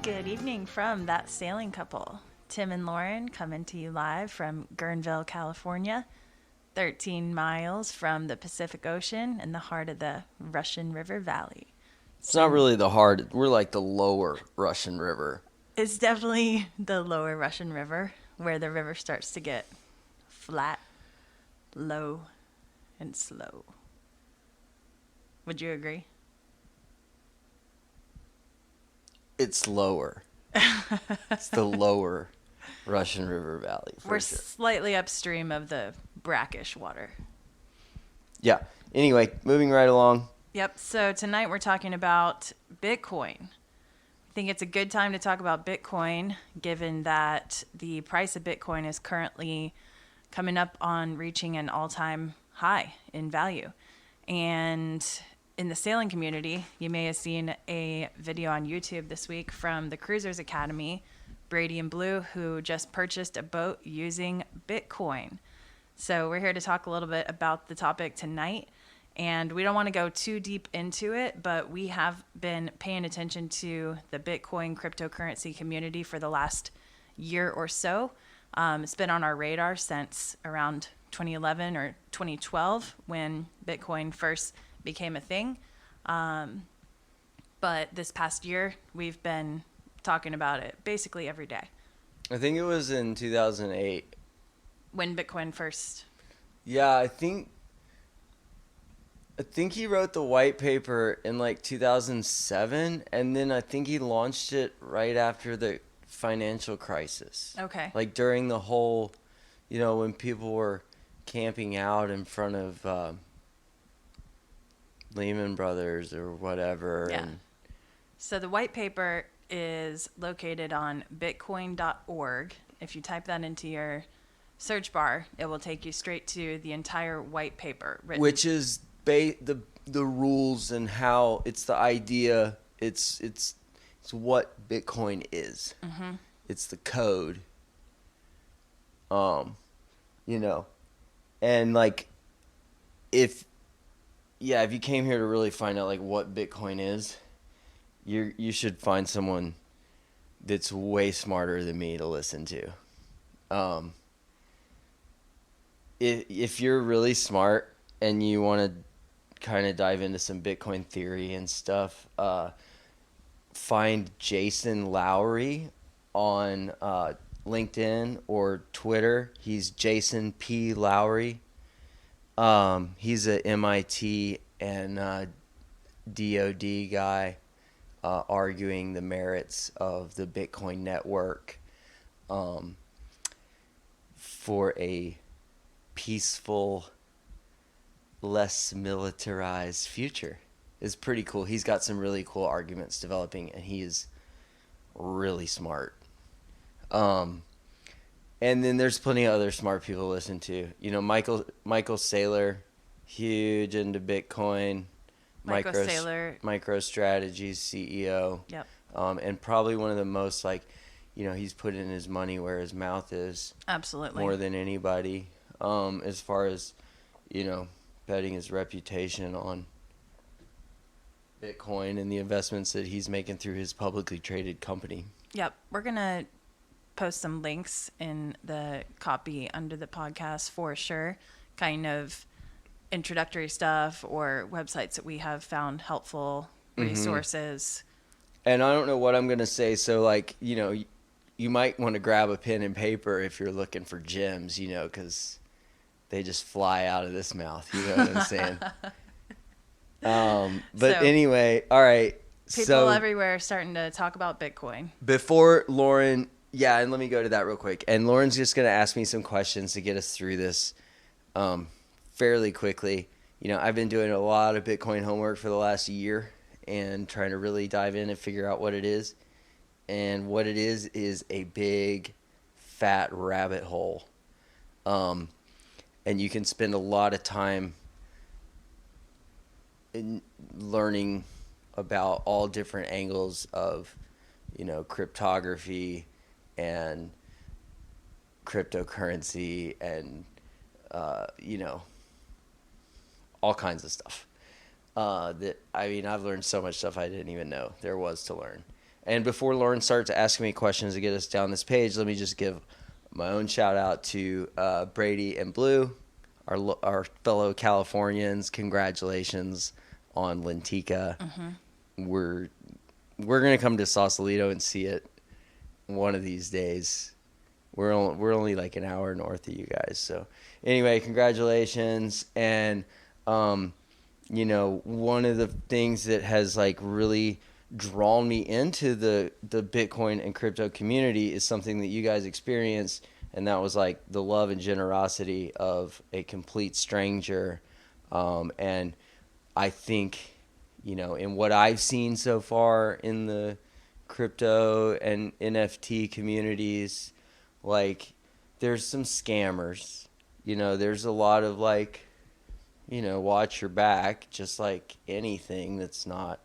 Good evening from That Sailing Couple. Tim and Lauren coming to you live from Guerneville, California, 13 miles from the Pacific Ocean in the heart of the Russian River Valley. It's not really the heart. We're like the lower Russian River. It's definitely the lower Russian River, where the river starts to get flat, low, and slow. Would you agree? It's lower. It's the lower Russian River Valley. We're sure. Slightly upstream of the brackish water. Yeah. Anyway, moving right along. Yep. So tonight we're talking about Bitcoin. I think it's a good time to talk about Bitcoin, given that the price of Bitcoin is currently coming up on reaching an all-time high in value. And in the sailing community, you may have seen a video on YouTube this week from the Cruisers Academy, Brady and Blue, who just purchased a boat using Bitcoin. So we're here to talk a little bit about the topic tonight. And we don't want to go too deep into it, but we have been paying attention to the Bitcoin cryptocurrency community for the last year or so. It's been on our radar since around 2011 or 2012 when Bitcoin first became a thing. But this past year, we've been talking about it basically every day. I think it was in 2008. When Bitcoin first... Yeah, I think he wrote the white paper in like 2007, and then I think he launched it right after the financial crisis. Okay. Like during the whole, when people were camping out in front of Lehman Brothers or whatever. Yeah. And so the white paper is located on bitcoin.org. If you type that into your search bar, it will take you straight to the entire white paper written. Which is the rules and how it's the idea. It's what Bitcoin is. Mm-hmm. It's the code. And like if you came here to really find out like what Bitcoin is, you should find someone that's way smarter than me to listen to. If you're really smart and you want to kind of dive into some Bitcoin theory and stuff, find Jason Lowry on LinkedIn or Twitter. He's Jason P. Lowry. He's a MIT and DoD guy arguing the merits of the Bitcoin network for a peaceful, less militarized future. It's pretty cool. He's got some really cool arguments developing, and he is really smart. And then there's plenty of other smart people to listen to. Michael Saylor, huge into Bitcoin. Saylor. MicroStrategy's CEO. Yep. And probably one of the most he's putting his money where his mouth is. Absolutely. More than anybody. As far as, betting his reputation on Bitcoin and the investments that he's making through his publicly traded company. Yep. We're going to post some links in the copy under the podcast for sure. Kind of introductory stuff or websites that we have found helpful, resources. And I don't know what I'm going to say. So you might want to grab a pen and paper if you're looking for gems, because they just fly out of this mouth. You know what I'm saying? But anyway, all right. People everywhere are starting to talk about Bitcoin. Before Lauren, and let me go to that real quick. And Lauren's just going to ask me some questions to get us through this fairly quickly. I've been doing a lot of Bitcoin homework for the last year and trying to really dive in and figure out what it is. And what it is a big, fat rabbit hole. And you can spend a lot of time in learning about all different angles of, cryptography and cryptocurrency and, all kinds of stuff. I've learned so much stuff I didn't even know there was to learn. And before Lauren starts asking me questions to get us down this page, let me just give my own shout out to Brady and Blue, our fellow Californians. Congratulations on Lentica. We're gonna come to Sausalito and see it one of these days. We're only like an hour north of you guys. So anyway, congratulations. And you know, one of the things that has like really drawn me into the Bitcoin and crypto community is something that you guys experienced, and that was like the love and generosity of a complete stranger. And I think, you know, in what I've seen so far in the crypto and NFT communities, like there's some scammers, you know, there's a lot of like, you know, watch your back, just like anything that's not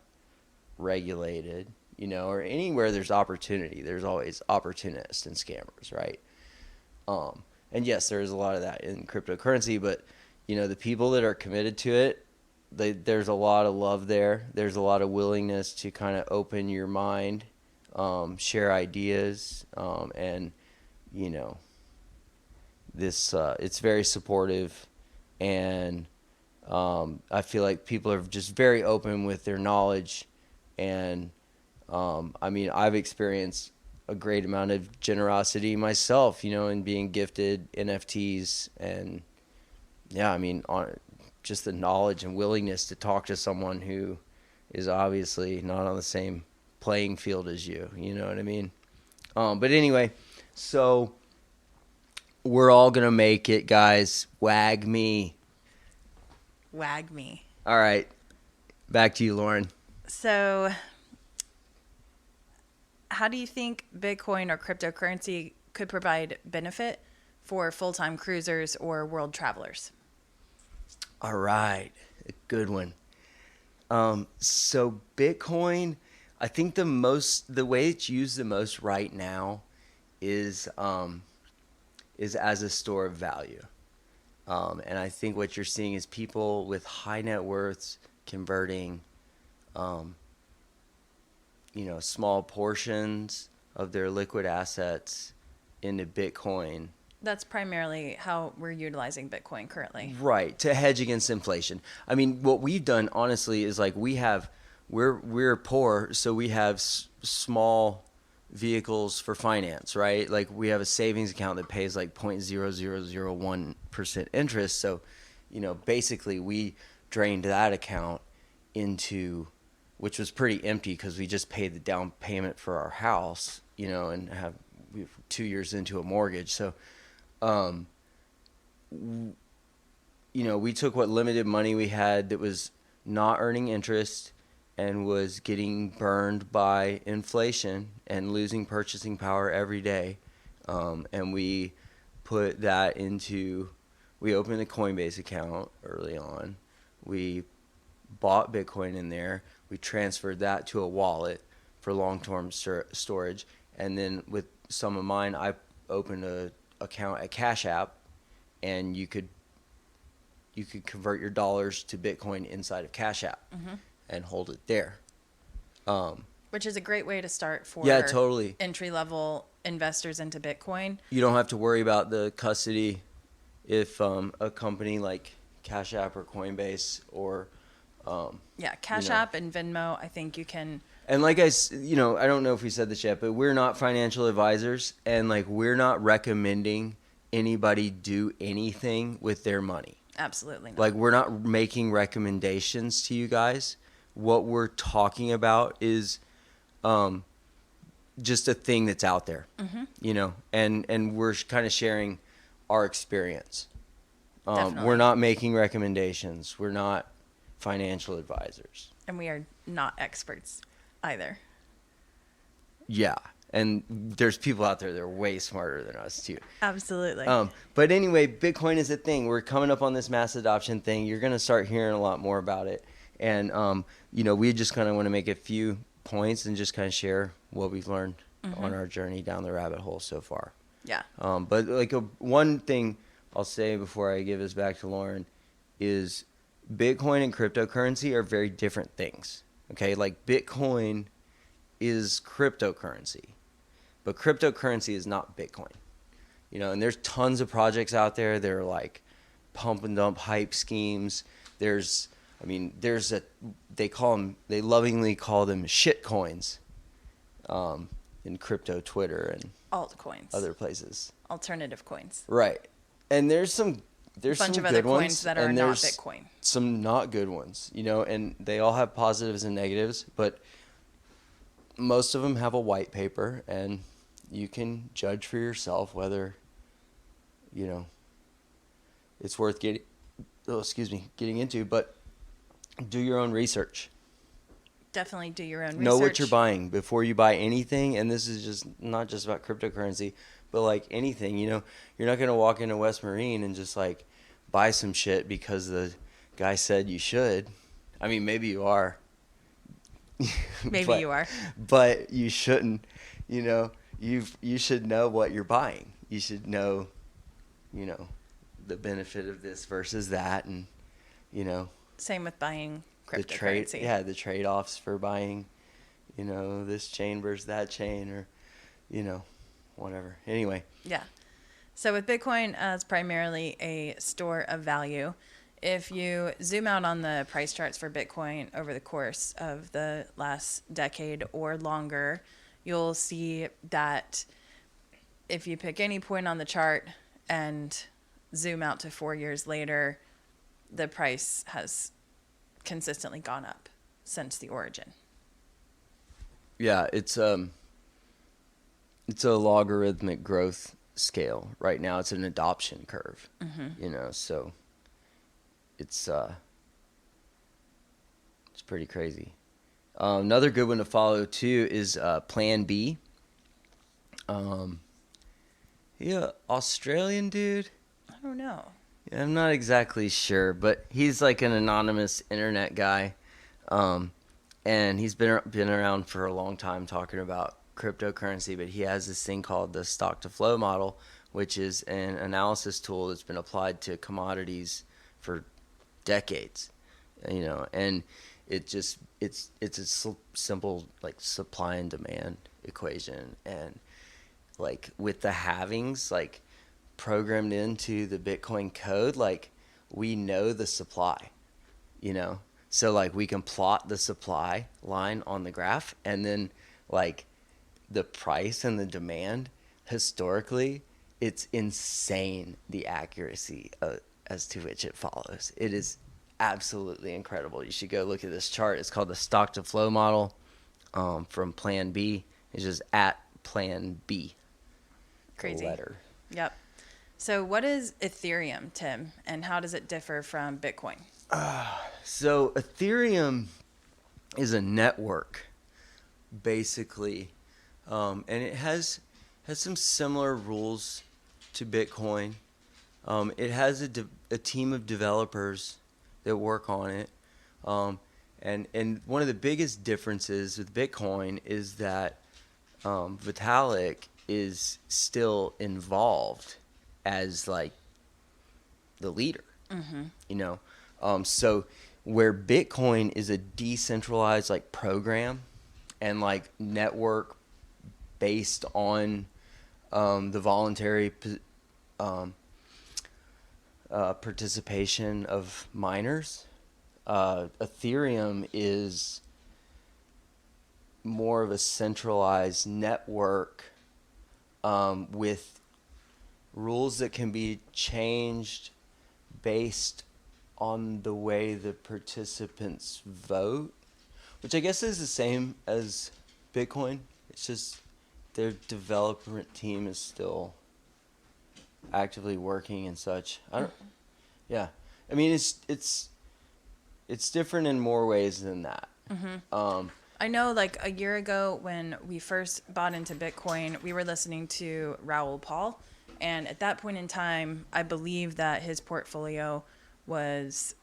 regulated, you know, or anywhere there's opportunity, there's always opportunists and scammers, right? And yes, there is a lot of that in cryptocurrency, but you know, the people that are committed to it, there's a lot of love there. There's a lot of willingness to kind of open your mind, share ideas, and you know, this it's very supportive, and I feel like people are just very open with their knowledge. And I mean, I've experienced a great amount of generosity myself, you know, in being gifted NFTs. And yeah, I mean, on just the knowledge and willingness to talk to someone who is obviously not on the same playing field as you, you know what I mean? But anyway, so we're all going to make it, guys. Wag me. Wag me. All right. Back to you, Lauren. So how do you think Bitcoin or cryptocurrency could provide benefit for full-time cruisers or world travelers? All right. A good one. So Bitcoin, I think the way it's used the most right now is as a store of value. And I think what you're seeing is people with high net worths converting you know, small portions of their liquid assets into Bitcoin. That's primarily how we're utilizing Bitcoin currently. Right, to hedge against inflation. I mean, what we've done, honestly, is like we're poor, so we have small vehicles for finance, right? Like we have a savings account that pays like 0.0001% interest. So, you know, basically we drained that account into, which was pretty empty because we just paid the down payment for our house, you know, and we're 2 years into a mortgage. So, you know, we took what limited money we had that was not earning interest and was getting burned by inflation and losing purchasing power every day. And we put that we opened a Coinbase account early on. We bought Bitcoin in there. We transferred that to a wallet for long-term storage. And then with some of mine, I opened a account at Cash App, and you could convert your dollars to Bitcoin inside of Cash App and hold it there. Which is a great way to start for totally. Entry-level investors into Bitcoin. You don't have to worry about the custody if a company like Cash App or Coinbase or Cash App and Venmo, I think you can. And like I don't know if we said this yet, but we're not financial advisors, and like we're not recommending anybody do anything with their money. Absolutely not. Like we're not making recommendations to you guys. What we're talking about is just a thing that's out there, you know, and we're kind of sharing our experience. We're not making recommendations. We're not financial advisors. And we are not experts either. Yeah. And there's people out there that are way smarter than us too. Absolutely. But anyway, Bitcoin is a thing. We're coming up on this mass adoption thing. You're going to start hearing a lot more about it. And, you know, we just kind of want to make a few points and just kind of share what we've learned on our journey down the rabbit hole so far. Yeah. But like one thing I'll say before I give this back to Lauren is Bitcoin and cryptocurrency are very different things. Okay. Like Bitcoin is cryptocurrency, but cryptocurrency is not Bitcoin. You know, and there's tons of projects out there. They're like pump and dump hype schemes. They lovingly call them shit coins, in crypto Twitter and altcoins, other places. Alternative coins. Right. And there's some bunch of good other ones, coins that are and not there's Bitcoin. some not good ones, you know, and they all have positives and negatives, but most of them have a white paper, and you can judge for yourself whether, you know, it's worth getting into, but do your own research. Definitely do your own research. Know what you're buying before you buy anything, and this is just not just about cryptocurrency, but like anything, you know, you're not going to walk into West Marine and just like buy some shit because the guy said you should. I mean, maybe you are. Maybe you are. But you shouldn't, you know, you should know what you're buying. You should know, you know, the benefit of this versus that, and, you know. Same with buying cryptocurrency. The trade-offs for buying, you know, this chain versus that chain, or, you know, whatever. Anyway. Yeah. So with Bitcoin as primarily a store of value, if you zoom out on the price charts for Bitcoin over the course of the last decade or longer, you'll see that if you pick any point on the chart and zoom out to 4 years later, the price has consistently gone up since the origin. Yeah, it's a logarithmic growth scale. Right now it's an adoption curve. You know, so it's pretty crazy. Another good one to follow too is Plan B. Australian dude. I don't know. Yeah, I'm not exactly sure, but he's like an anonymous internet guy, and he's been around for a long time talking about cryptocurrency. But he has this thing called the stock to flow model, which is an analysis tool that's been applied to commodities for decades. You know, and it's a simple like supply and demand equation, and like with the halvings like programmed into the Bitcoin code, like we know the supply, you know, so like we can plot the supply line on the graph, and then like the price and the demand historically, it's insane the accuracy as to which it follows. It is absolutely incredible. You should go look at this chart. It's called the stock to flow model, from Plan B. It's just at Plan B. Crazy. Letter. Yep. So what is Ethereum, Tim, and how does it differ from Bitcoin? So Ethereum is a network, basically, and it has some similar rules to Bitcoin. It has a team of developers that work on it, and one of the biggest differences with Bitcoin is that Vitalik is still involved as like the leader. You know, so where Bitcoin is a decentralized like program and like network based on the voluntary participation of miners, Ethereum is more of a centralized network with rules that can be changed based on the way the participants vote, which I guess is the same as Bitcoin. It's just their development team is still actively working and such. I mean, it's different in more ways than that. I know like a year ago when we first bought into Bitcoin, we were listening to Raoul Pal. And at that point in time, I believe that his portfolio was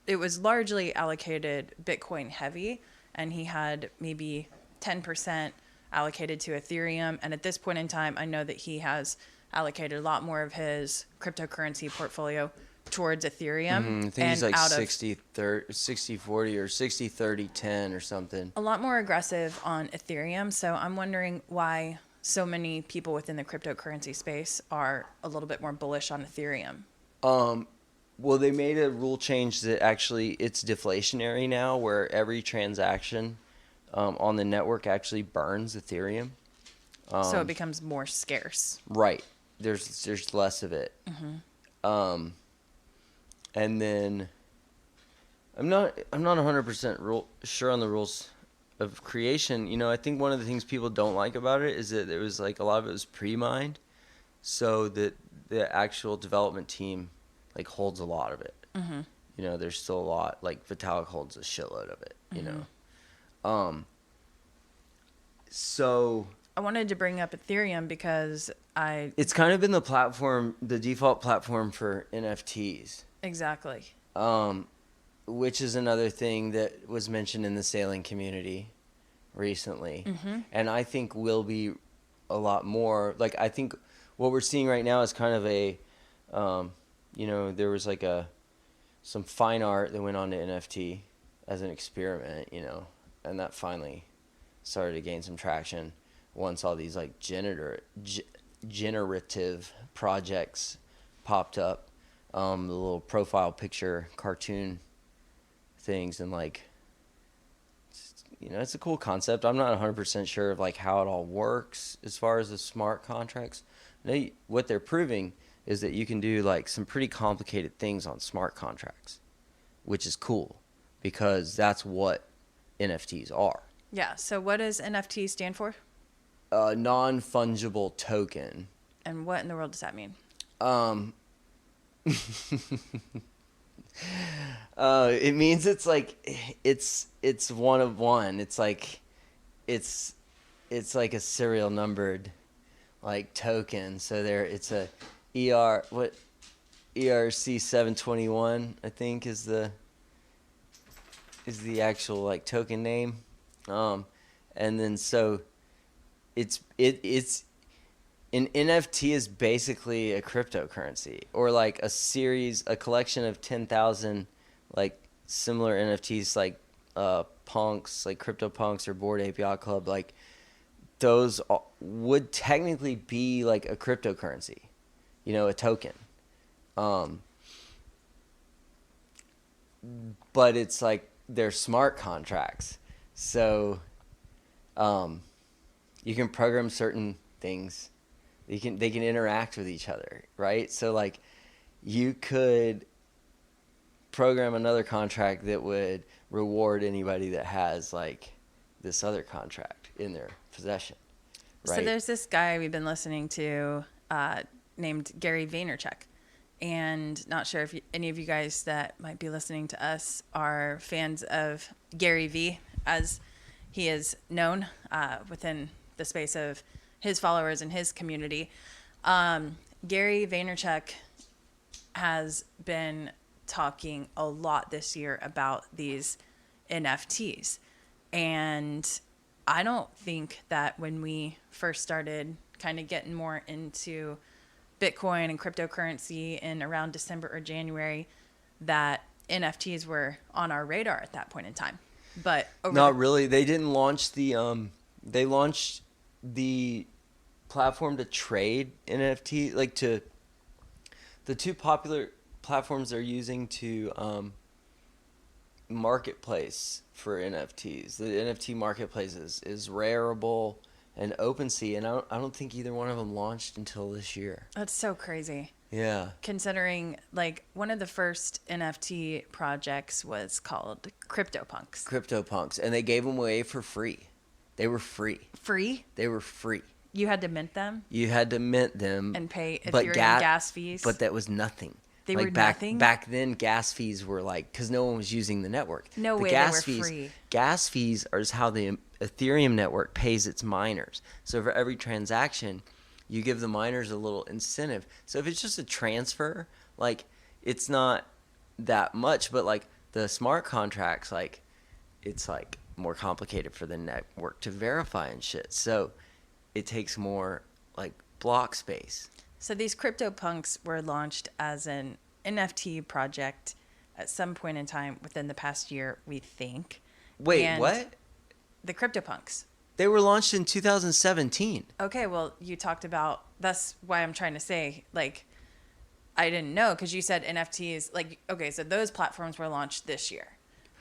largely allocated Bitcoin heavy. And he had maybe 10% allocated to Ethereum. And at this point in time, I know that he has allocated a lot more of his cryptocurrency portfolio towards Ethereum. I think he's like 60-40 or 60-30-10 or something. A lot more aggressive on Ethereum. So I'm wondering why so many people within the cryptocurrency space are a little bit more bullish on Ethereum. Well, they made a rule change that actually it's deflationary now, where every transaction on the network actually burns Ethereum. So it becomes more scarce. Right. There's less of it. And then I'm not 100% sure on the rules of creation. You know, I think one of the things people don't like about it is that there was like a lot of it was pre-mined, so that the actual development team like holds a lot of it. You know, there's still a lot, like Vitalik holds a shitload of it, you know. So I wanted to bring up Ethereum because it's kind of been the default platform for NFTs. Exactly. Which is another thing that was mentioned in the sailing community recently. And I think will be a lot more. Like, I think what we're seeing right now is kind of a, you know, there was like some fine art that went on to NFT as an experiment, you know, and that finally started to gain some traction once all these like generative projects popped up, the little profile picture cartoon things, and like, you know, it's a cool concept. I'm not 100% sure of like how it all works as far as the smart contracts. What they're proving is that you can do like some pretty complicated things on smart contracts, which is cool because that's what NFTs are. Yeah. So what does NFT stand for? Non-fungible token. And what in the world does that mean? It means it's like it's one of one. It's like it's like a serial numbered like token. So it's a ERC 721, I think is the actual like token name. And then so it's an NFT is basically a cryptocurrency, or like a collection of 10,000 like similar NFTs, like punks, like CryptoPunks or Bored Ape Yacht Club. Like those would technically be like a cryptocurrency, you know, a token. But it's like they're smart contracts, so you can program certain things. They can interact with each other, right? So like you could program another contract that would reward anybody that has like this other contract in their possession, right? So there's this guy we've been listening to named Gary Vaynerchuk, and not sure if any of you guys that might be listening to us are fans of Gary V, as he is known within the space of his followers and his community. Gary Vaynerchuk has been talking a lot this year about these NFTs. And I don't think that when we first started kind of getting more into Bitcoin and cryptocurrency in around December or January, that NFTs were on our radar at that point in time. But not really. They didn't launch they launched the platform to trade NFT, like to the two popular platforms they're using to marketplace for NFTs. The NFT marketplace is Rarible and OpenSea, and I don't think either one of them launched until this year. That's so crazy. Yeah. Considering, like, one of the first NFT projects was called CryptoPunks. CryptoPunks, and they gave them away for free. They were free. Free? They were free. You had to mint them? You had to mint them. And pay Ethereum gas fees? But that was nothing. They were nothing? Back then, gas fees were like, because no one was using the network. No way they were free. Gas fees is how the Ethereum network pays its miners. So for every transaction, you give the miners a little incentive. So if it's just a transfer, like, it's not that much. But like the smart contracts, like, it's like more complicated for the network to verify and shit. So it takes more like block space. So these CryptoPunks were launched as an NFT project at some point in time within the past year, we think. Wait, And what? The CryptoPunks. They were launched in 2017. Okay, well, you talked about, that's why I'm trying to say, like, I didn't know because you said NFTs, like, okay, so those platforms were launched this year.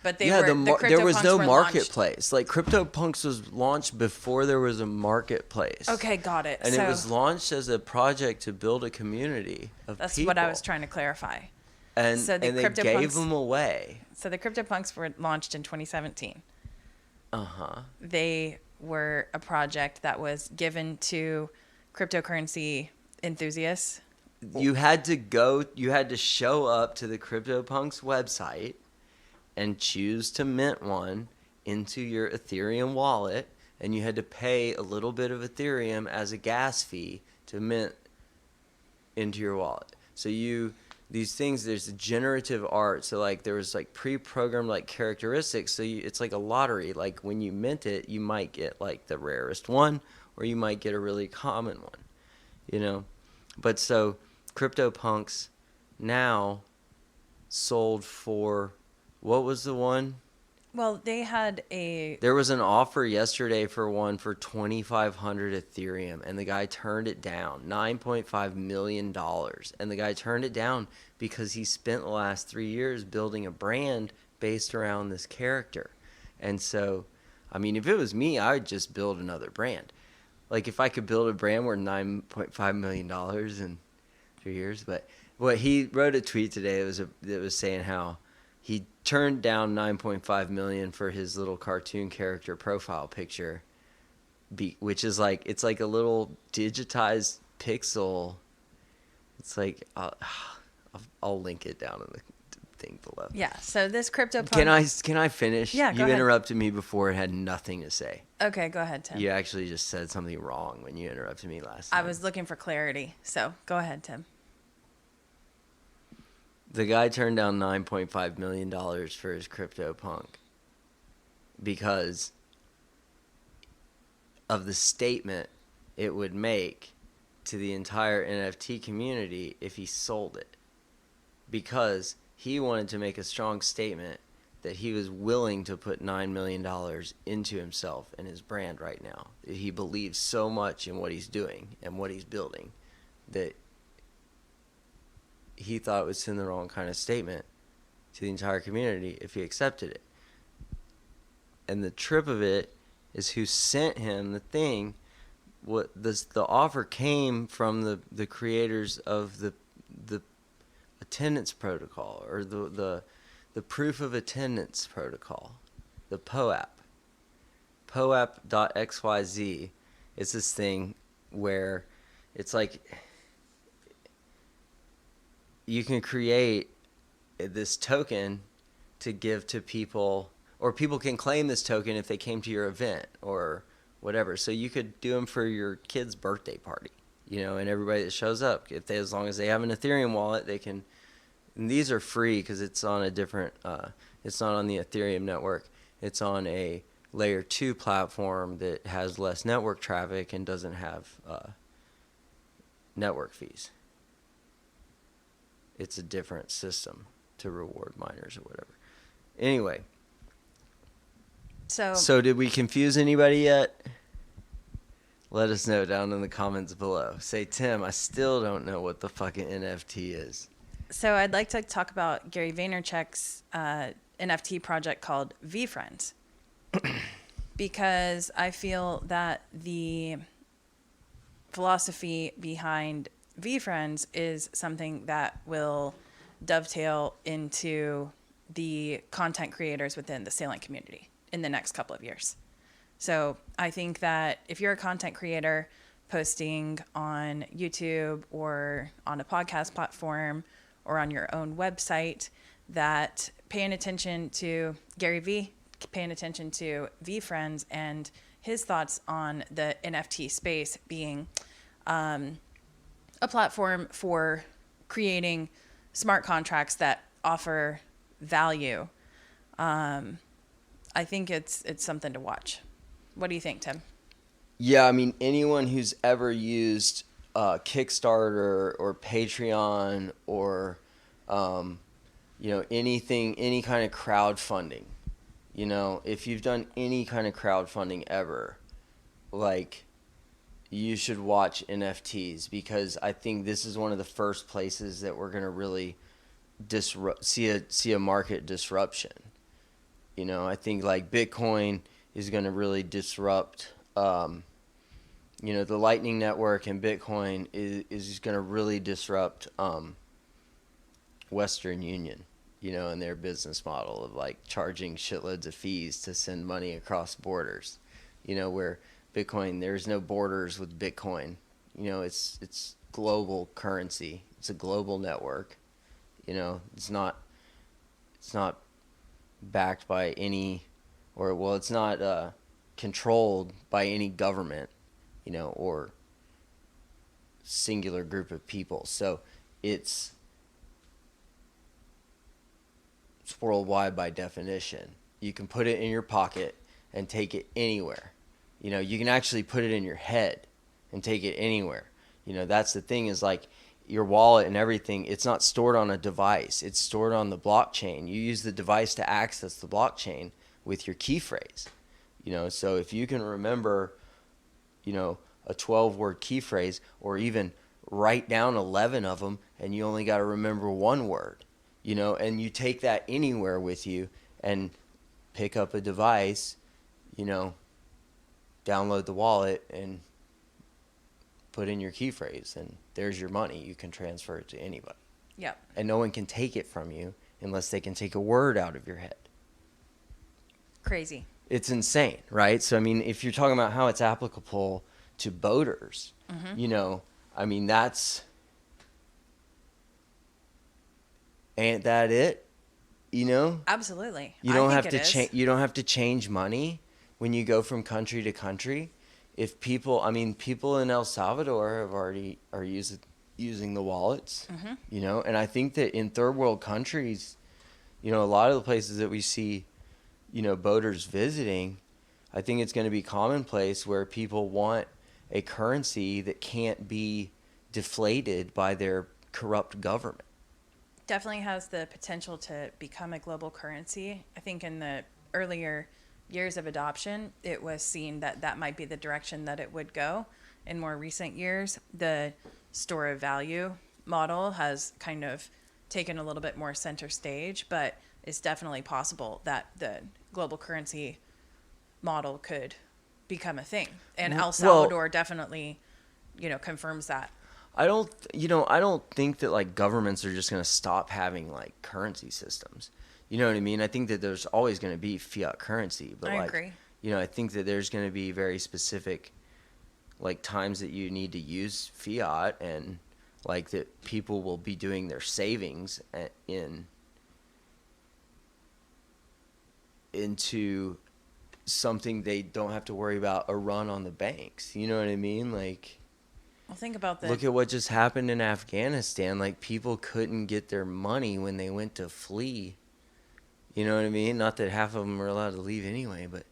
But they were, there was no were marketplace. Like CryptoPunks was launched before there was a marketplace. Okay, got it. And it was launched as a project to build a community of that's people. what I was trying to clarify. And, so they gave them away. So the CryptoPunks were launched in 2017. Uh-huh. They were a project that was given to cryptocurrency enthusiasts. You had to show up to the CryptoPunks website and choose to mint one into your Ethereum wallet, and you had to pay a little bit of Ethereum as a gas fee to mint into your wallet. So these things, there's generative art, so like there was like pre-programmed like characteristics, so it's like a lottery. Like when you mint it, you might get like the rarest one, or you might get a really common one, you know. But so CryptoPunks now sold for, what was the one? Well, there was an offer yesterday for one for 2,500 Ethereum, and the guy turned it down, $9.5 million. And the guy turned it down because he spent the last 3 years building a brand based around this character. And so, I mean, if it was me, I would just build another brand. Like if I could build a brand worth $9.5 million in 3 years. But what he wrote a tweet today, it was saying how he turned down $9.5 million for his little cartoon character profile picture, which is like, it's like a little digitized pixel. It's like I'll link it down in the thing below. Yeah. So this CryptoPunk. Can I finish? Yeah. Go ahead. You interrupted me before and had nothing to say. Okay, go ahead, Tim. You actually just said something wrong when you interrupted me last time. I was looking for clarity, so go ahead, Tim. The guy turned down $9.5 million for his CryptoPunk because of the statement it would make to the entire NFT community if he sold it. Because he wanted to make a strong statement that he was willing to put $9 million into himself and his brand right now. He believes so much in what he's doing and what he's building that he thought it would send the wrong kind of statement to the entire community if he accepted it. And the trip of it is who sent him the thing. The offer came from the creators of the attendance protocol, or the proof of attendance protocol, the POAP. POAP.xyz is this thing where it's like you can create this token to give to people, or people can claim this token if they came to your event or whatever. So you could do them for your kid's birthday party, you know, and everybody that shows up, as long as they have an Ethereum wallet, they can. And these are free because it's on a different. It's not on the Ethereum network. It's on a layer 2 platform that has less network traffic and doesn't have network fees. It's a different system to reward miners or whatever. Anyway. So did we confuse anybody yet? Let us know down in the comments below. Say, Tim, I still don't know what the fucking NFT is. So I'd like to talk about Gary Vaynerchuk's NFT project called VFriends. Because I feel that the philosophy behind VFriends is something that will dovetail into the content creators within the Salient community in the next couple of years. So I think that if you're a content creator posting on YouTube or on a podcast platform or on your own website, that paying attention to Gary V, paying attention to VFriends and his thoughts on the NFT space being a platform for creating smart contracts that offer value. I think it's something to watch. What do you think, Tim? Yeah, I mean, anyone who's ever used Kickstarter or Patreon or Any kind of crowdfunding. If you've done any kind of crowdfunding ever, like, you should watch NFTs, because I think this is one of the first places that we're going to really see a market disruption. I think like Bitcoin is going to really disrupt, the Lightning Network, and Bitcoin is going to really disrupt Western Union, and their business model of like charging shitloads of fees to send money across borders, where Bitcoin, there's no borders with Bitcoin. It's global currency. It's a global network. It's not backed by it's not controlled by any government, or singular group of people. So it's worldwide by definition. You can put it in your pocket and take it anywhere. You can actually put it in your head and take it anywhere. That's the thing, is like your wallet and everything, it's not stored on a device. It's stored on the blockchain. You use the device to access the blockchain with your key phrase. So if you can remember, a 12-word key phrase, or even write down 11 of them, and you only got to remember one word, and you take that anywhere with you and pick up a device, download the wallet and put in your key phrase, and there's your money. You can transfer it to anybody. Yep. And no one can take it from you unless they can take a word out of your head. Crazy. It's insane, right? So, if you're talking about how it's applicable to boaters, that's... Ain't that it? Absolutely. You don't have to change. You don't have to change money when you go from country to country. If people in El Salvador are using the wallets, and I think that in third world countries, a lot of the places that we see, boaters visiting, I think it's going to be commonplace where people want a currency that can't be deflated by their corrupt government. Definitely has the potential to become a global currency. I think in the earlier years of adoption, it was seen that might be the direction that it would go. In more recent years, the store of value model has kind of taken a little bit more center stage, but it's definitely possible that the global currency model could become a thing. And El Salvador definitely, confirms that. I don't think that like governments are just going to stop having like currency systems. You know what I mean? I think that there's always going to be fiat currency, but I agree. I think that there's going to be very specific like times that you need to use fiat, and like that people will be doing their savings into something they don't have to worry about a run on the banks. You know what I mean? Like, well, think about look at what just happened in Afghanistan. Like, people couldn't get their money when they went to flee. You know what I mean? Not that half of them were allowed to leave anyway, but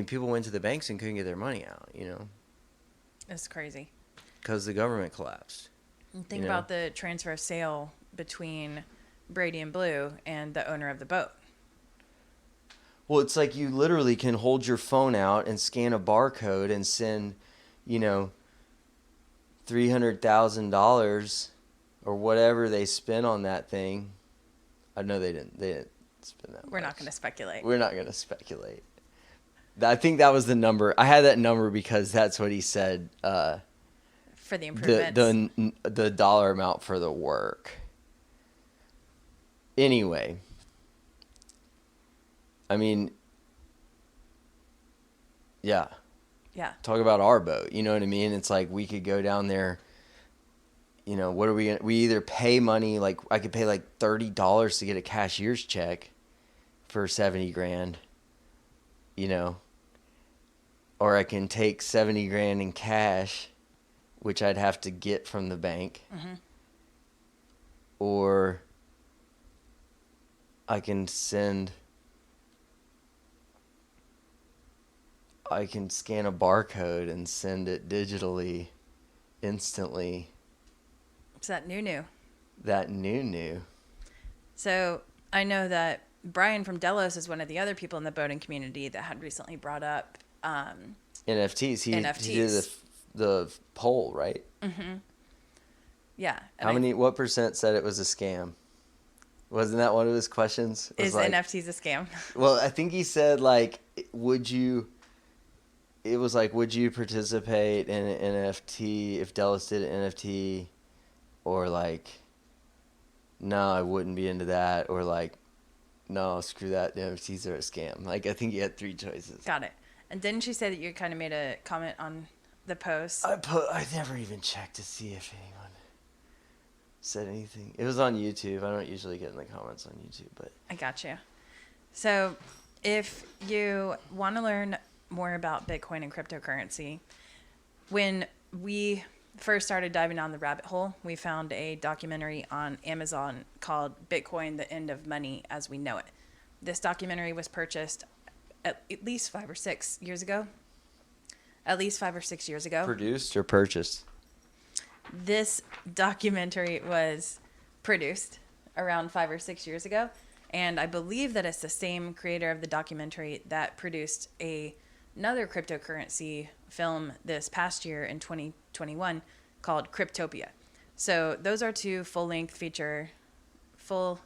people went to the banks and couldn't get their money out, It's crazy. Because the government collapsed. And think about the transfer of sale between Brady and Blue and the owner of the boat. Well, it's like you literally can hold your phone out and scan a barcode and send, $300,000 or whatever they spent on that thing. I know they didn't spend that much. We're not going to speculate. We're not going to speculate. I think that was the number. I had that number because that's what he said. For the improvements. The dollar amount for the work. Anyway. Yeah. Yeah. Talk about our boat. You know what I mean? It's like we could go down there. What are we going to... We either pay money, like I could pay like $30 to get a cashier's check for $70,000, or I can take $70,000 in cash, which I'd have to get from the bank, or I can scan a barcode and send it digitally, instantly. It's that new. That new. So I know that Brian from Delos is one of the other people in the boating community that had recently brought up NFTs. He did NFTs. the poll, right? Yeah. What percent said it was a scam? Wasn't that one of his questions? Is NFTs a scam? Well, I think he said, like, would you participate in an NFT if Delos did an NFT? Or, like, no, I wouldn't be into that. Or, like, no, screw that, the NFTs are a scam. Like, I think you had 3 choices. Got it. And didn't you say that you kind of made a comment on the post? I never even checked to see if anyone said anything. It was on YouTube. I don't usually get in the comments on YouTube, but I got you. So if you want to learn more about Bitcoin and cryptocurrency, when we first started diving down the rabbit hole, we found a documentary on Amazon called Bitcoin, the End of Money as We Know It. This documentary was purchased at least 5 or 6 years ago. Produced or purchased? This documentary was produced around 5 or 6 years ago, and I believe that it's the same creator of the documentary that produced another cryptocurrency film this past year in 2021 called Cryptopia. So those are 2 full-length feature film.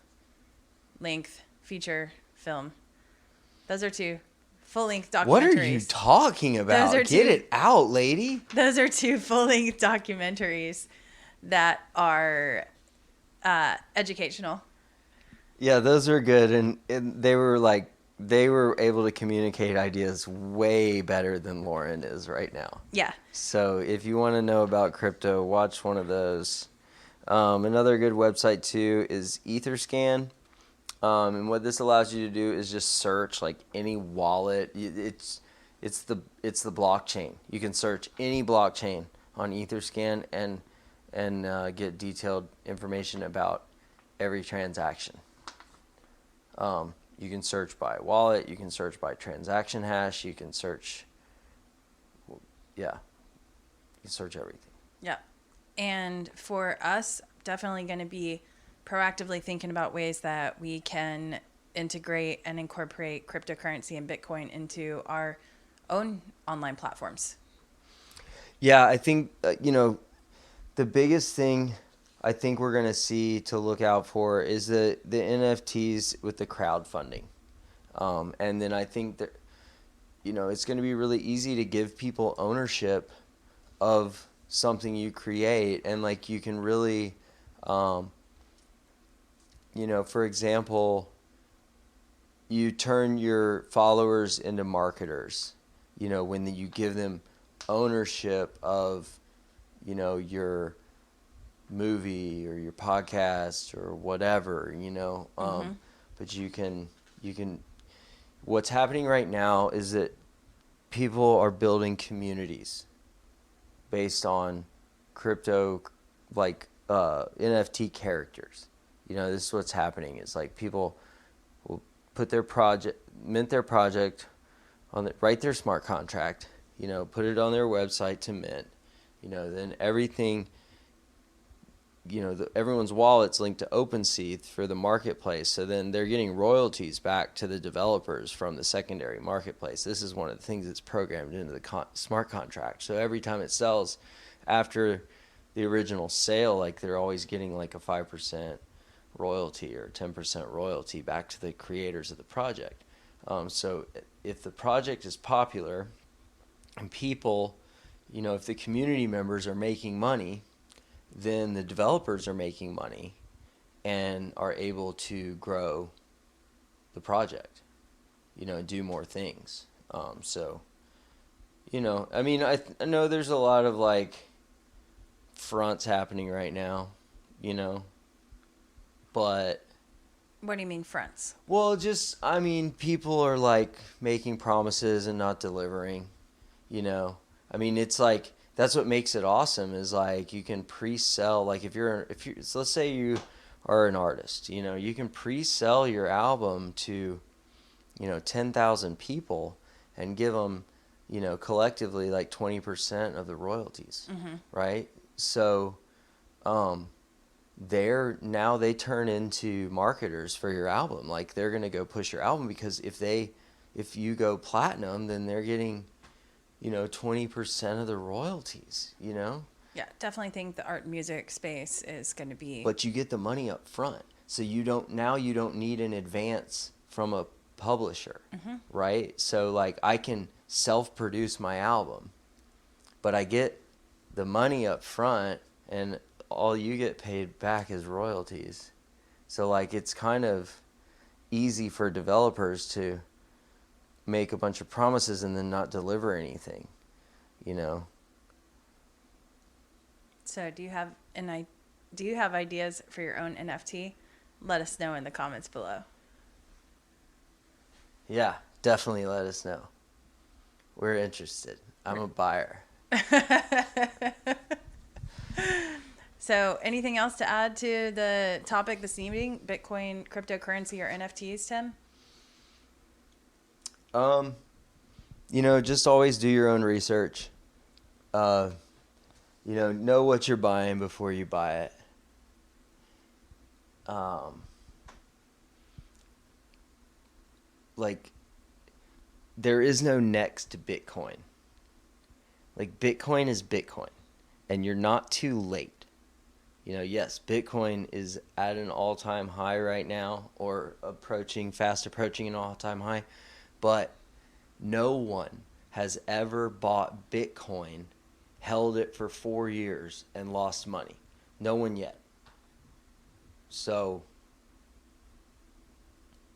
Those are 2 full-length documentaries. What are you talking about? Get it out, lady. Those are 2 full-length documentaries that are educational. Yeah, those are good, and they were able to communicate ideas way better than Lauren is right now. Yeah. So if you want to know about crypto, watch one of those. Another good website too is Etherscan. And what this allows you to do is just search like any wallet. It's the blockchain. You can search any blockchain on Etherscan and get detailed information about every transaction. You can search by wallet. You can search by transaction hash. You can search. You can search everything. Yeah, and for us, definitely going to be proactively thinking about ways that we can integrate and incorporate cryptocurrency and Bitcoin into our own online platforms. Yeah, I think, the biggest thing I think we're going to see to look out for is the NFTs with the crowdfunding. And then I think that, it's going to be really easy to give people ownership of something you create. And, like, you can really... for example, you turn your followers into marketers, when you give them ownership of, your movie or your podcast or whatever, but you can, what's happening right now is that people are building communities based on crypto, like, NFT characters. This is what's happening. It's like people will put mint their project write their smart contract, put it on their website to mint, then everything, everyone's wallet's linked to OpenSea for the marketplace. So then they're getting royalties back to the developers from the secondary marketplace. This is one of the things that's programmed into the smart contract. So every time it sells after the original sale, like, they're always getting like a 5% royalty or 10% royalty back to the creators of the project. So if the project is popular and people, if the community members are making money, then the developers are making money and are able to grow the project, do more things. I know there's a lot of, like, fronts happening right now, but... What do you mean fronts? Well, people are, like, making promises and not delivering, it's like, that's what makes it awesome is, like, you can pre-sell, like, so let's say you are an artist, you can pre-sell your album to, 10,000 people and give them, collectively, like, 20% of the royalties, right? So, they turn into marketers for your album. Like, they're going to go push your album, because if you go platinum, then they're getting, 20% of the royalties, Yeah, definitely think the art and music space is going to be. But you get the money up front. So you don't need an advance from a publisher, right? So like, I can self-produce my album, but I get the money up front, and all you get paid back is royalties. So like, it's kind of easy for developers to make a bunch of promises and then not deliver anything, So do you have ideas for your own NFT? Let us know in the comments below. Yeah, definitely let us know. We're interested. I'm a buyer. So anything else to add to the topic this evening? Bitcoin, cryptocurrency, or NFTs, Tim? Just always do your own research. Know what you're buying before you buy it. Like, there is no next Bitcoin. Like, Bitcoin is Bitcoin, and you're not too late. Yes, Bitcoin is at an all-time high right now, or fast approaching an all-time high, but no one has ever bought Bitcoin, held it for 4 years, and lost money. No one yet. So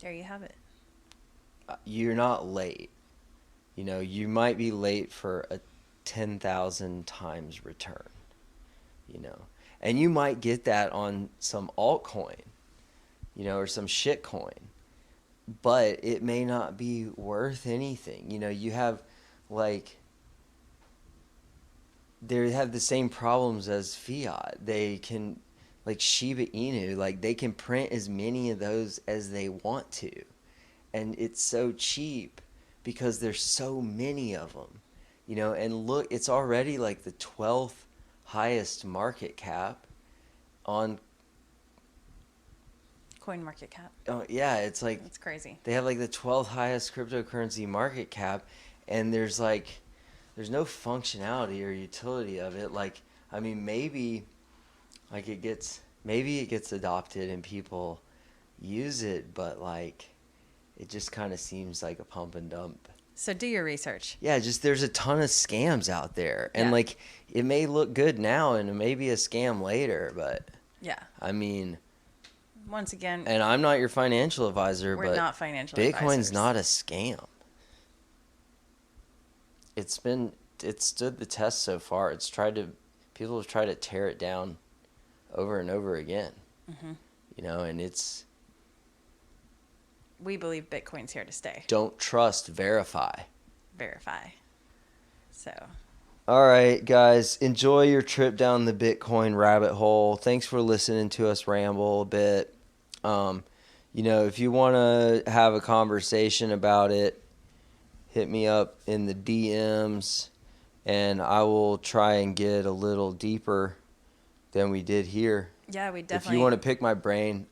there you have it. You're not late. You might be late for a 10,000 times return, and you might get that on some altcoin, or some shit coin, but it may not be worth anything. You have they have the same problems as fiat. They can, like Shiba Inu, they can print as many of those as they want to. And it's so cheap because there's so many of them, and look, it's already like the 12th highest market cap on Coin market cap. Oh yeah, it's crazy. They have the 12th highest cryptocurrency market cap, and there's no functionality or utility of it. Maybe it gets adopted and people use it, but it just kind of seems like a pump and dump. So do your research. Yeah, there's a ton of scams out there. And it may look good now and it may be a scam later, but yeah. Once again, and I'm not your financial advisor, we're but not financial Bitcoin's advisors. not a scam. It stood the test so far. People have tried to tear it down over and over again. And we believe Bitcoin's here to stay. Don't trust, verify. So. All right, guys. Enjoy your trip down the Bitcoin rabbit hole. Thanks for listening to us ramble a bit. If you want to have a conversation about it, hit me up in the DMs, and I will try and get a little deeper than we did here. Yeah, we definitely. If you want to pick my brain,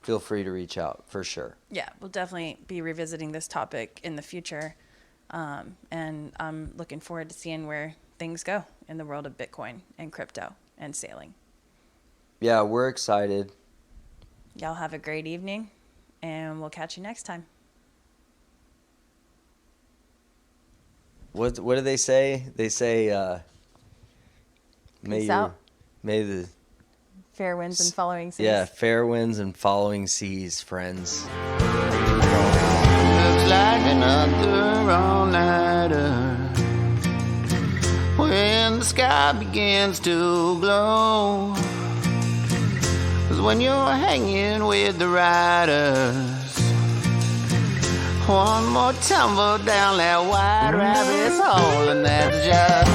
feel free to reach out for sure. Yeah, we'll definitely be revisiting this topic in the future. And I'm looking forward to seeing where things go in the world of Bitcoin and crypto and sailing. Yeah, we're excited. Y'all have a great evening, and we'll catch you next time. What do they say? They say, Peace out. May the fair winds and following seas. Yeah, fair winds and following seas, friends. Looks like another all-nighter when the sky begins to glow. 'Cause when you're hanging with the riders, one more tumble down that white rabbit's hole, and that's just